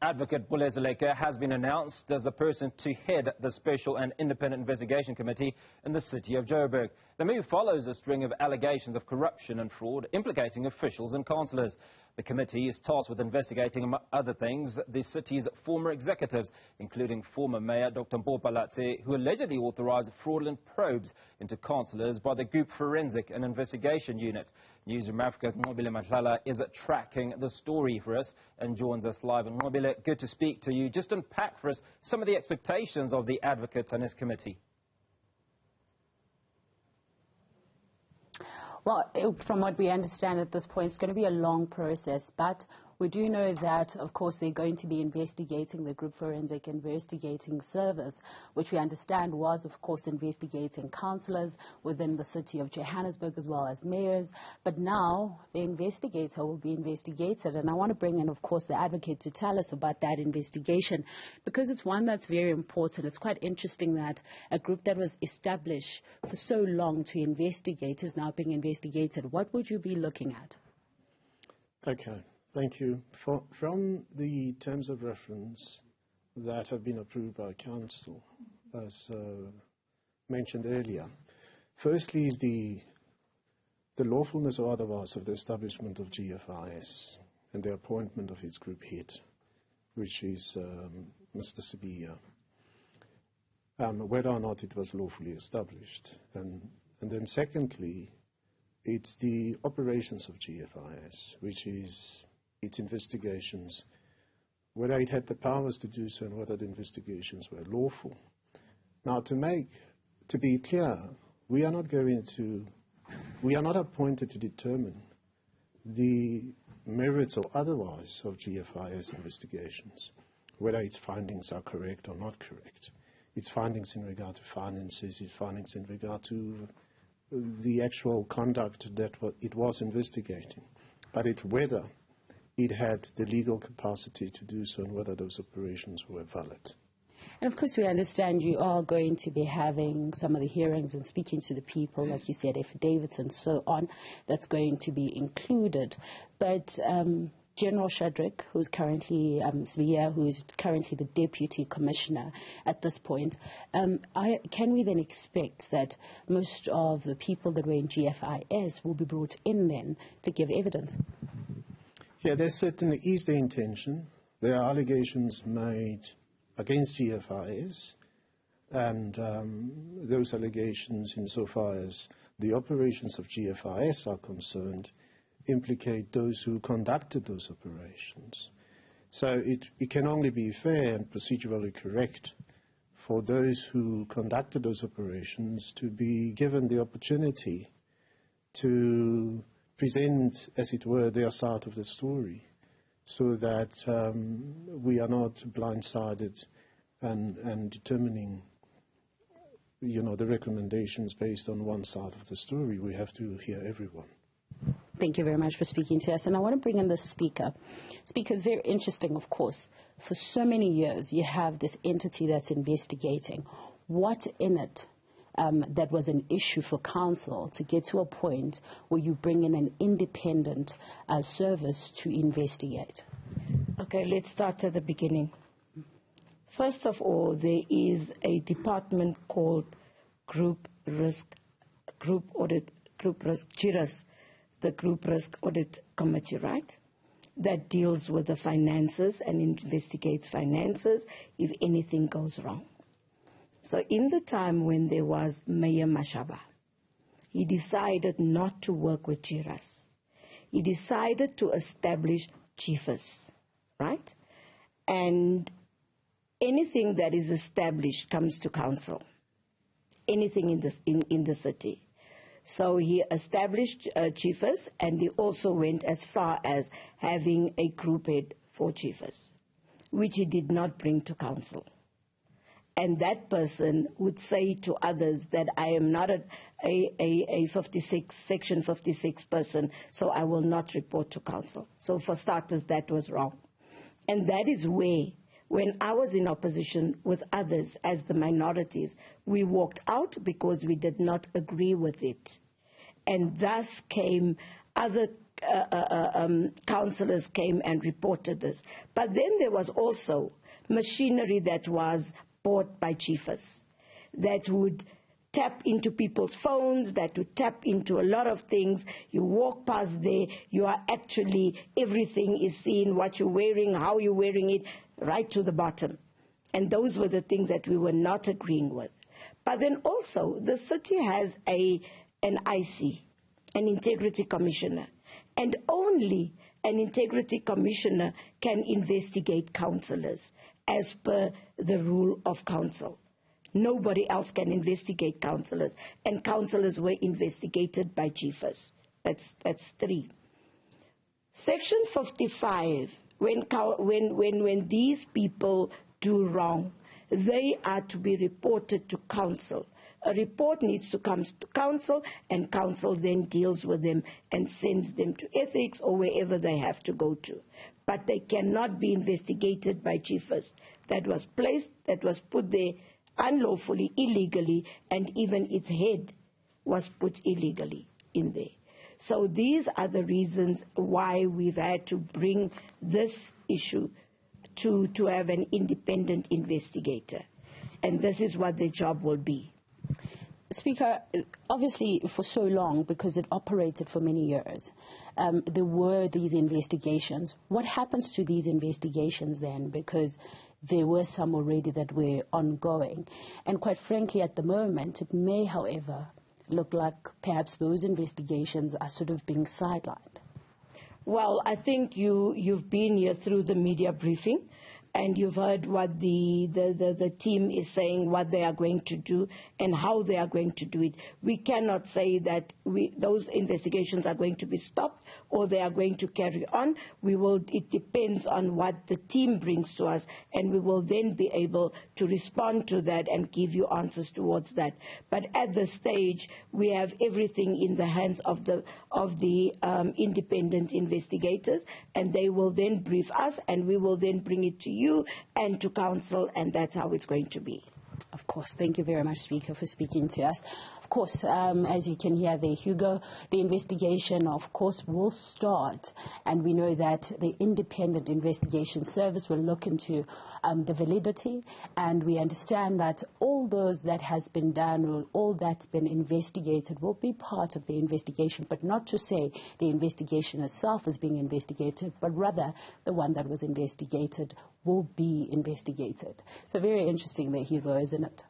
Advocate Pule Seleke has been announced as the person to head the Special and Independent Investigation Committee in the City of Joburg. The move follows a string of allegations of corruption and fraud implicating officials and councillors. The committee is tasked with investigating, among other things, the city's former executives, including former Mayor Dr. Nqobile, who allegedly authorised fraudulent probes into councillors by the Group Forensic and Investigation Unit. Newzroom Afrika Nqobile Madlala is tracking the story for us and joins us live. Nqobile, good to speak to you. Just unpack for us some of the expectations of the advocate and his committee. Well, from what we understand at this point, it's going to be a long process, but we do know that, of course, they're going to be investigating the Group Forensic Investigating Service, which we understand was, of course, investigating councillors within the City of Johannesburg as well as mayors. But now the investigator will be investigated, and I want to bring in, of course, the advocate to tell us about that investigation, because it's one that's very important. It's quite interesting that a group that was established for so long to investigate is now being investigated. What would you be looking at? Okay. Thank you. From the terms of reference that have been approved by Council, as mentioned earlier, firstly is the lawfulness or otherwise of the establishment of GFIS and the appointment of its group head, which is Mr. Sibiya, whether or not it was lawfully established. And then secondly, it's the operations of GFIS, which is its investigations, whether it had the powers to do so and whether the investigations were lawful. Now, to be clear, we are not appointed to determine the merits or otherwise of GFIS investigations, whether its findings are correct or not correct. Its findings in regard to finances, its findings in regard to the actual conduct that it was investigating, but it's whether it had the legal capacity to do so and whether those operations were valid. And of course we understand you are going to be having some of the hearings and speaking to the people, like you said, affidavits and so on, that's going to be included. But General Shadrack, who's currently who's currently the Deputy Commissioner at this point, can we then expect that most of the people that were in GFIS will be brought in then to give evidence? Yeah, there certainly is the intention. There are allegations made against GFIS, and those allegations, insofar as the operations of GFIS are concerned, implicate those who conducted those operations. So it can only be fair and procedurally correct for those who conducted those operations to be given the opportunity to present, as it were, their side of the story, so that we are not blindsided and determining, the recommendations based on one side of the story. We have to hear everyone. Thank you very much for speaking to us. And I want to bring in the speaker. Speaker is very interesting, of course. For so many years, you have this entity that's investigating. What in it that was an issue for council to get to a point where you bring in an independent service to investigate? Okay, let's start at the beginning. First of all, there is a department called GRIRS, the Group Risk Audit Committee, right? That deals with the finances and investigates finances if anything goes wrong. So in the time when there was Mayor Mashaba, he decided not to work with GRIRS. He decided to establish GFIS, right? And anything that is established comes to council, anything in the city. So he established GFIS, and he also went as far as having a group head for GFIS, which he did not bring to council. And that person would say to others that I am not a Section 56 person, so I will not report to council. So for starters, that was wrong. And that is where, when I was in opposition with others as the minorities, we walked out because we did not agree with it. And thus came other councillors came and reported this. But then there was also machinery that was bought by chiefs that would tap into people's phones, that would tap into a lot of things. You walk past there, you are actually, everything is seen, what you're wearing, how you're wearing it, right to the bottom. And those were the things that we were not agreeing with. But then also, the city has an IC, an integrity commissioner, and only an integrity commissioner can investigate councillors as per the rule of council. Nobody else can investigate councillors, and councillors were investigated by chiefs. That's 3. Section 55, when these people do wrong, they are to be reported to council. A report needs to come to council, and council then deals with them and sends them to ethics or wherever they have to go to. But they cannot be investigated by chiefs. That was put there unlawfully, illegally, and even its head was put illegally in there. So these are the reasons why we've had to bring this issue to have an independent investigator. And this is what their job will be. Speaker, obviously for so long, because it operated for many years, there were these investigations. What happens to these investigations then? Because there were some already that were ongoing. And quite frankly, at the moment, it may, however, look like perhaps those investigations are sort of being sidelined. Well, I think you've been here through the media briefing, and you've heard what the team is saying, what they are going to do and how they are going to do it. We cannot say that those investigations are going to be stopped or they are going to carry on. It depends on what the team brings to us, and we will then be able to respond to that and give you answers towards that. But at this stage, we have everything in the hands of the independent investigators, and they will then brief us, and we will then bring it to you and to council, and that's how it's going to be. Of course. Thank you very much, Speaker, for speaking to us. Of course, as you can hear there, Hugo, the investigation, of course, will start. And we know that the Independent Investigation Service will look into the validity. And we understand that all those that has been done, or all that's been investigated, will be part of the investigation. But not to say the investigation itself is being investigated, but rather the one that was investigated will be investigated. So very interesting there, Hugo, isn't it?